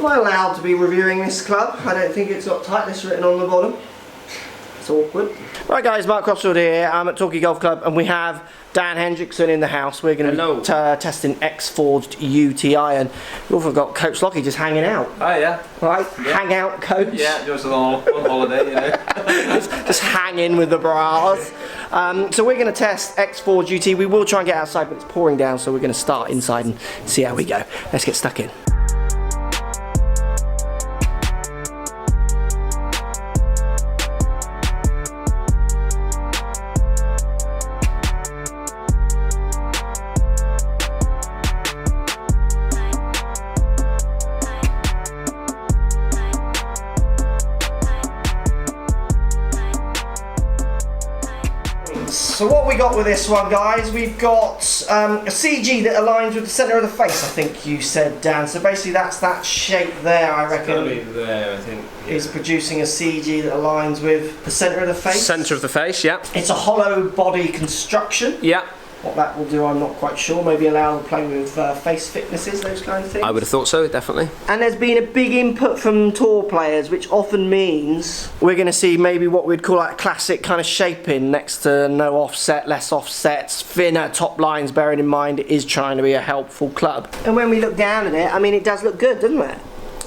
Am I allowed to be reviewing this club? I don't think it's got tightness written on the bottom. It's awkward. Right guys, Mark Crossfield here. I'm at Torquay Golf Club and we have Dan Hendriksen in the house. We're going to be testing X Forged UT iron. We've also got Coach Lockie just hanging out. Oh yeah. Right? Yeah. Hang out, Coach. Yeah, just on holiday, you know. just hang in with the bras. So we're going to test X Forged UT. We will try and get outside, but it's pouring down, so we're going to start inside and see how we go. Let's get stuck in. So what we got with this one, guys, we've got a CG that aligns with the centre of the face, I think you said, Dan. So basically that's that shape there, I reckon. It's gonna be there, I think. Yeah. Is producing a CG that aligns with the centre of the face. Centre of the face, yeah. It's a hollow body construction. Yeah. What that will do, I'm not quite sure. Maybe allow playing with face thicknesses, those kind of things. I would have thought so, definitely. And there's been a big input from tour players, which often means we're going to see maybe what we'd call like classic kind of shaping next to no offset, less offsets, thinner top lines, bearing in mind it is trying to be a helpful club. And when we look down at it, I mean, it does look good, doesn't it?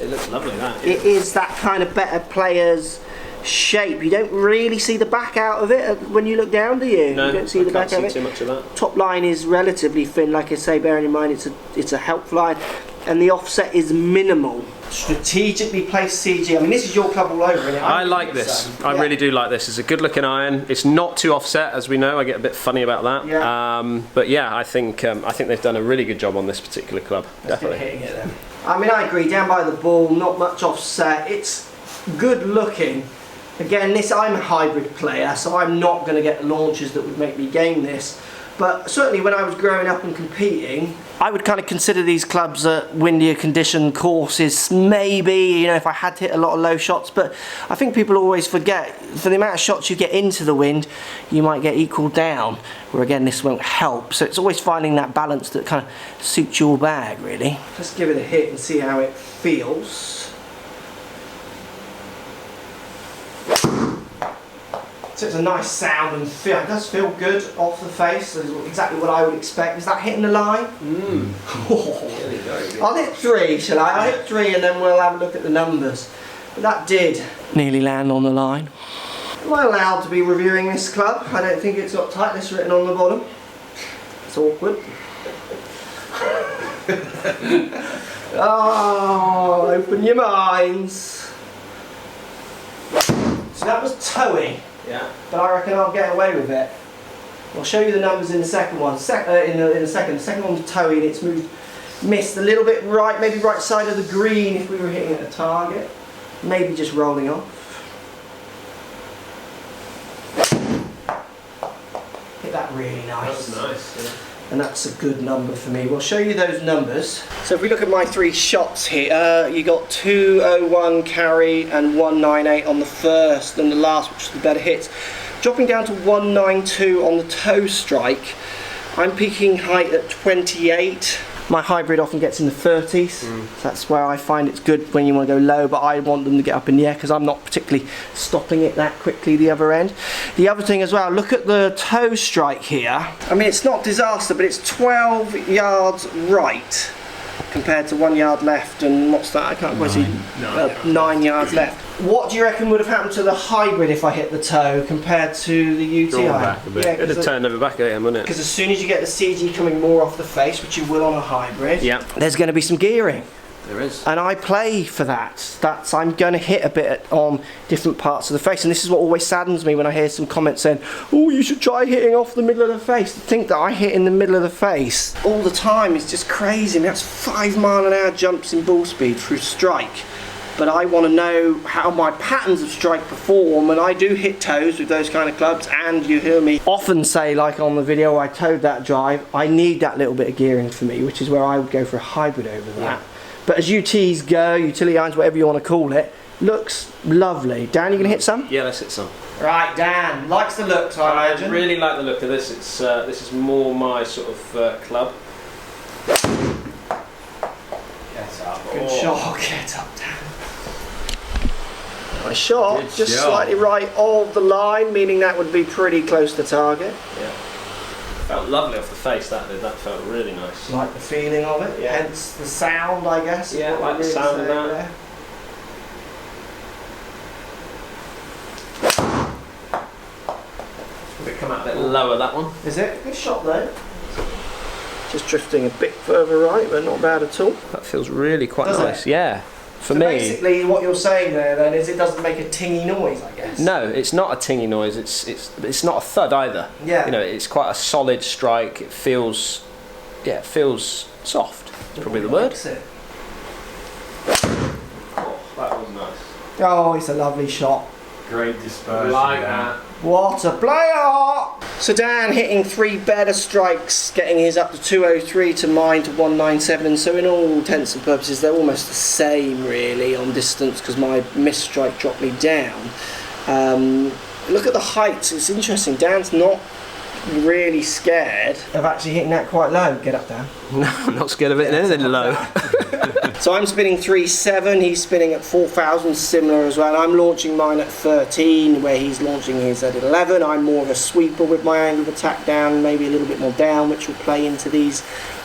It looks lovely, that. Yeah. It is that kind of better players shape. You don't really see the back out of it when you look down, do you? No, you don't see the back of it. Too much of that. Top line is relatively thin, like I say, bearing in mind it's a helpful line, and the offset is minimal. Strategically placed CG. I mean, this is your club all over, isn't it? I like this. So. I really do like this. It's a good looking iron. It's not too offset, as we know. I get a bit funny about that. Yeah. But yeah, I think they've done a really good job on this particular club. Definitely. Hitting it then. I mean, I agree. Down by the ball, not much offset. It's good looking. Again, I'm a hybrid player, so I'm not going to get launches that would make me game this. But certainly when I was growing up and competing, I would kind of consider these clubs at windier condition courses, maybe, you know, if I had to hit a lot of low shots. But I think people always forget, for the amount of shots you get into the wind, you might get equal down, where again, this won't help. So it's always finding that balance that kind of suits your bag, really. Let's give it a hit and see how it feels. So it's a nice sound and feel. It does feel good off the face. That's exactly what I would expect. Is that hitting the line? Oh. I'll hit 3, shall I? I'll hit 3 and then we'll have a look at the numbers. But that did nearly land on the line. Am I allowed to be reviewing this club? I don't think it's got tightness written on the bottom. It's awkward. Oh, open your minds. So that was toey. Yeah. But I reckon I'll get away with it. I'll show you the numbers in the second one. In a second. The second one's toey and it's missed a little bit right, maybe right side of the green if we were hitting at a target. Maybe just rolling off. Hit that really nice. That's nice, yeah. And that's a good number for me. We'll show you those numbers. So if we look at my 3 shots here, you got 201 carry and 198 on the first, and the last, which is the better hits. Dropping down to 192 on the toe strike. I'm peaking height at 28. My hybrid often gets in the 30s. So that's where I find it's good when you want to go low, but I want them to get up in the air because I'm not particularly stopping it that quickly the other end. The other thing as well, look at the toe strike here. I mean, it's not disaster, but it's 12 yards right compared to 1 yard left, and what's that? I can't quite see. 9 yards left. What do you reckon would have happened to the hybrid if I hit the toe compared to the UT iron? Back a bit. Yeah, it'd have turned over back at him, wouldn't it? Because as soon as you get the CG coming more off the face, which you will on a hybrid, there's going to be some gearing. There is. And I play for that. I'm going to hit a bit on different parts of the face, and this is what always saddens me when I hear some comments saying, oh, you should try hitting off the middle of the face. To think that I hit in the middle of the face all the time is just crazy. I mean, that's 5 mile-an-hour jumps in ball speed through strike. But I want to know how my patterns of strike perform, and I do hit toes with those kind of clubs, and you hear me often say, like on the video I towed that drive, I need that little bit of gearing for me, which is where I would go for a hybrid over that. But as UTs go, utility irons, whatever you want to call it, looks lovely. Dan, you gonna hit some? Yeah, let's hit some. Right, Dan likes the looks, I imagine. I really like the look of this. It's this is more my sort of club. Yeah, Get up. Good shot. Get up, Dan. My shot, Good just shot. slightly right of the line, meaning that would be pretty close to target. Yeah. Felt lovely off the face, that did. That felt really nice. Like the feeling of it, Yeah. hence the sound, I guess. is Yeah, what like we're the really sound of saying that. there. Could it come out a bit lower, that one? Is it? Good shot though. Just drifting a bit further right, but not bad at all. That feels really quite Does nice. it? Yeah. For So me. basically what you're saying there then is it doesn't make a tingy noise, I guess. No, it's not a tingy noise. It's not a thud either. Yeah. You know, it's quite a solid strike. It feels soft. That's probably the word. Likes it. Oh, that was nice. Oh, it's a lovely shot. Great dispersion. Like Dan. that. What a player! So Dan hitting 3 better strikes, getting his up to 203 to mine to 197, and so in all intents and purposes they're almost the same really on distance because my missed strike dropped me down. Look at the heights, it's interesting. Dan's not really scared of actually hitting that quite low. Get up, Dan. No, I'm not scared of it anything low. So I'm spinning 3.7, he's spinning at 4,000, similar as well. I'm launching mine at 13, where he's launching his at 11. I'm more of a sweeper with my angle of attack down, maybe a little bit more down, which will play into these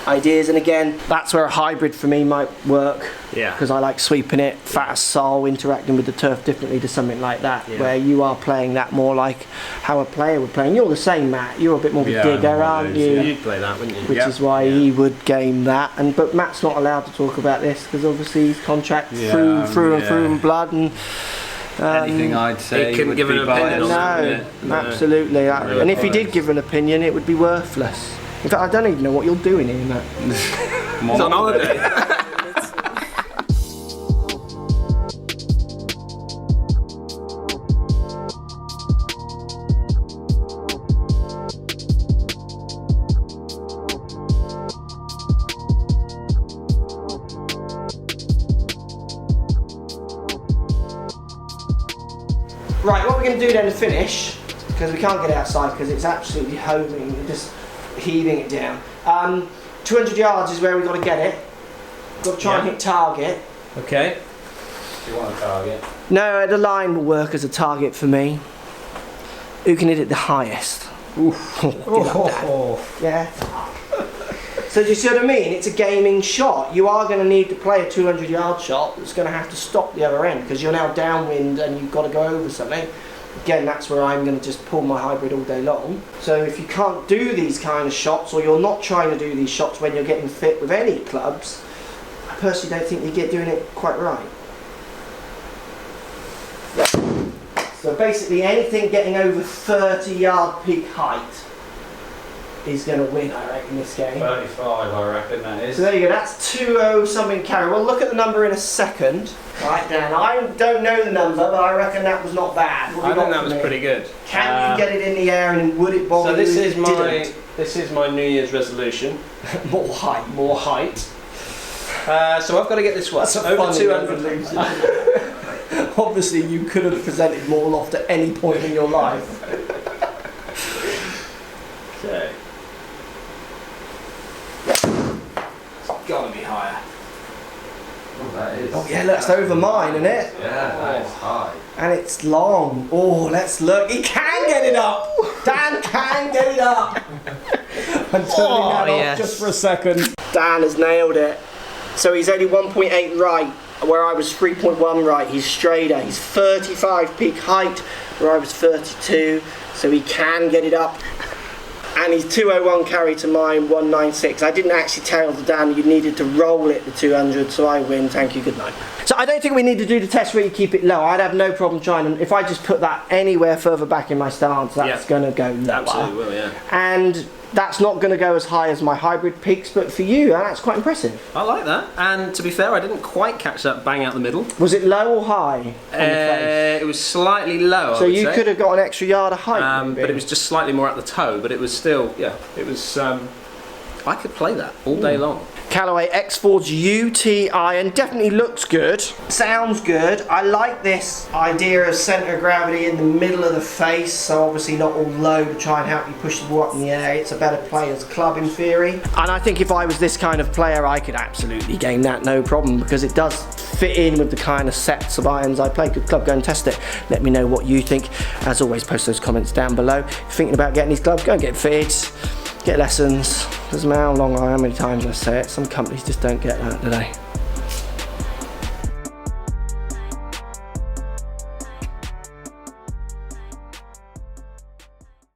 ideas. And again, that's where a hybrid for me might work. Yeah. Because I like sweeping it, fast soul, interacting with the turf differently to something like that, Yeah. where you are playing that more like how a player would play. And you're the same, Matt. You're a bit more of a Yeah, digger, I'm one of aren't those, you? yeah. You'd play that, wouldn't you? Which Yep. is why he would game that, but Matt's not allowed to talk about this because obviously he's contract Yeah, through yeah. and blood, and Anything I'd say He couldn't would give be an opinion biased, on wouldn't that, it? No. absolutely. Really And if he did biased. give an opinion, it would be worthless. In fact, I don't even know what you're doing here, Matt. He's on holiday. Right, what we're going to do then to finish, because we can't get it outside because it's absolutely homing, we're just heaving it down. 200 yards is where we've got to get it. Got to try and Yeah. hit target. Okay. Do you want a target? No, the line will work as a target for me. Who can hit it the highest? Get up, Dan. Yeah. So do you see what I mean? It's a gaming shot. You are going to need to play a 200-yard shot that's going to have to stop the other end because you're now downwind and you've got to go over something. Again, that's where I'm going to just pull my hybrid all day long. So if you can't do these kind of shots, or you're not trying to do these shots when you're getting fit with any clubs, I personally don't think you get doing it quite right. So basically anything getting over 30-yard peak height is going to win, I reckon, this game. 35, I reckon that is. So there you go, that's 2-0 something carry. We'll look at the number in a second. Right, Dan, I don't know the number, but I reckon that was not bad. What I have you think got that was for me? pretty good. Can you get it in the air, and would it bother So this you is if it my didn't? this is my New Year's resolution. More height. More height. So I've got to get this one That's a over funny 200. resolution. Obviously, you could have presented more loft at any point in your life. Okay. It's got to be higher. Oh, that is. Oh yeah, that's over mine, isn't it? Yeah, that is high. And it's long. Oh, let's look. He can get it up. Dan can get it up. I'm turning that off just for a second. Dan has nailed it. So he's only 1.8 right, where I was 3.1 right. He's straighter. He's 35 peak height, where I was 32. So he can get it up. And he's 201 carry to mine, 196. I didn't actually tell Dan you needed to roll it to 200, so I win. Thank you, good night. So I don't think we need to do the test where you keep it low. I'd have no problem trying to, if I just put that anywhere further back in my stance, that's Yeah. going to go lower. Absolutely will, yeah. And that's not going to go as high as my hybrid peaks, but for you, that's quite impressive. I like that. And to be fair, I didn't quite catch that bang out the middle. Was it low or high on the face? It was slightly low. So I would you say. could have got an extra yard of height. maybe. But it was just slightly more at the toe. But it was still, yeah, it was. I could play that all day long. Callaway X Forged UT iron. Definitely looks good. Sounds good. I like this idea of centre of gravity in the middle of the face, so obviously not all low to try and help you push the ball up in the air. It's a better player's club in theory. And I think if I was this kind of player, I could absolutely game that no problem, because it does fit in with the kind of sets of irons I play. Good club, go and test it. Let me know what you think. As always, post those comments down below. If you're thinking about getting these gloves, go and get fitted. Get lessons. Doesn't matter how long or how many times I say it, some companies just don't get that, do they?